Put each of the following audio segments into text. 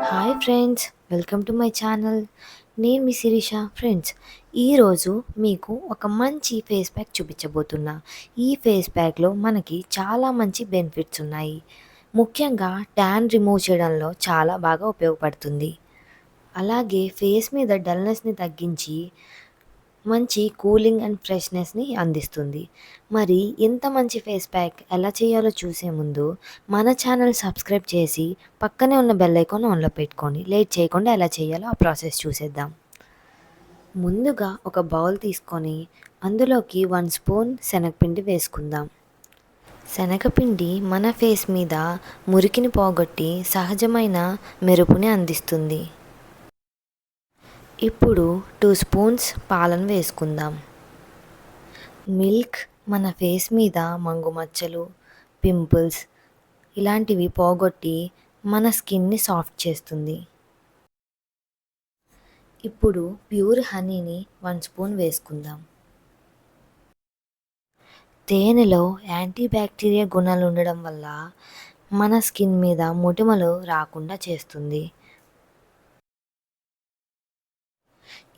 Hi friends, welcome to my channel. నేను మీ Sirisha. Friends, ఈరోజు మీకు ఒక మంచి ఫేస్ ప్యాక్ చూపించబోతున్నా. ఈ ఫేస్ ప్యాక్లో మనకి చాలా మంచి బెనిఫిట్స్ ఉన్నాయి. ముఖ్యంగా ట్యాన్ రిమూవ్ చేయడంలో చాలా బాగా ఉపయోగపడుతుంది. అలాగే ఫేస్ మీద డల్నెస్ని తగ్గించి మంచి కూలింగ్ అండ్ ఫ్రెష్నెస్ని అందిస్తుంది. మరి ఇంత మంచి ఫేస్ ప్యాక్ ఎలా చేయాలో చూసే ముందు మన ఛానల్ సబ్స్క్రైబ్ చేసి పక్కనే ఉన్న బెల్ ఐకాన్ ఆన్లో పెట్టుకోండి. లేట్ చేయకుండా ఎలా చేయాలో ఆ ప్రాసెస్ చూసేద్దాం. ముందుగా ఒక బౌల్ తీసుకొని అందులోకి 1 స్పూన్ శనగపిండి వేసుకుందాం. శనగపిండి మన ఫేస్ మీద మురికిని పోగొట్టి సహజమైన మెరుపుని అందిస్తుంది. ఇప్పుడు 2 స్పూన్స్ పాలను వేసుకుందాం. మిల్క్ మన ఫేస్ మీద మంగు మచ్చలు, పింపుల్స్ ఇలాంటివి పోగొట్టి మన స్కిన్ని సాఫ్ట్ చేస్తుంది. ఇప్పుడు ప్యూర్ హనీని 1 స్పూన్ వేసుకుందాం. తేనెలో యాంటీ బ్యాక్టీరియా గుణాలు ఉండడం వల్ల మన స్కిన్ మీద మొటిమలు రాకుండా చేస్తుంది.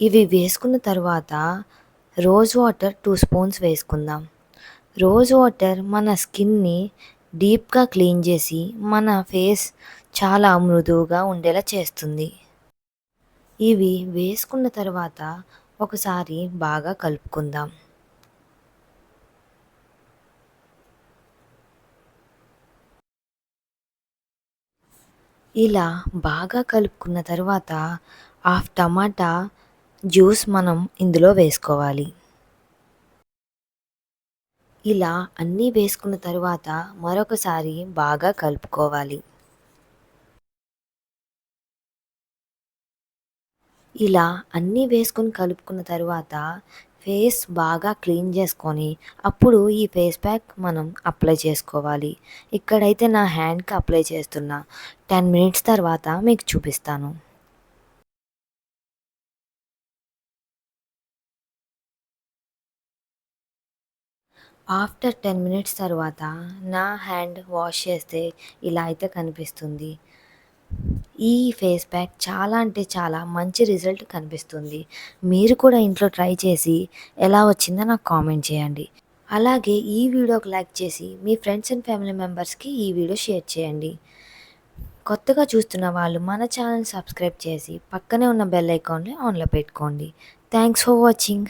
ఇవి వేసుకున్న తర్వాత రోజ్ వాటర్ 2 స్పూన్స్ వేసుకుందాం. రోజ్ వాటర్ మన స్కిన్ని డీప్గా క్లీన్ చేసి మన ఫేస్ చాలా మృదువుగా ఉండేలా చేస్తుంది. ఇవి వేసుకున్న తర్వాత ఒకసారి బాగా కలుపుకుందాం. ఇలా బాగా కలుపుకున్న తర్వాత హాఫ్ టమాటా జ్యూస్ మనం ఇందులో వేసుకోవాలి. ఇలా అన్నీ వేసుకున్న తర్వాత మరొకసారి బాగా కలుపుకోవాలి. ఇలా అన్నీ వేసుకొని కలుపుకున్న తర్వాత ఫేస్ బాగా క్లీన్ చేసుకొని అప్పుడు ఈ ఫేస్ ప్యాక్ మనం అప్లై చేసుకోవాలి. ఇక్కడైతే నా హ్యాండ్కి అప్లై చేస్తున్నా. 10 మినిట్స్ తర్వాత మీకు చూపిస్తాను. ఆఫ్టర్ 10 మినిట్స్ తర్వాత నా హ్యాండ్ వాష్ చేస్తే ఇలా అయితే కనిపిస్తుంది. ఈ ఫేస్ ప్యాక్ చాలా అంటే చాలా మంచి రిజల్ట్ కనిపిస్తుంది. మీరు కూడా ఇంట్లో ట్రై చేసి ఎలా వచ్చిందో నాకు కామెంట్ చేయండి. అలాగే ఈ వీడియోకి లైక్ చేసి మీ ఫ్రెండ్స్ అండ్ ఫ్యామిలీ మెంబర్స్కి ఈ వీడియో షేర్ చేయండి. కొత్తగా చూస్తున్న వాళ్ళు మన ఛానల్ సబ్స్క్రైబ్ చేసి పక్కనే ఉన్న బెల్ ఐకాన్ని ఆన్లో పెట్టుకోండి. Thanks for watching.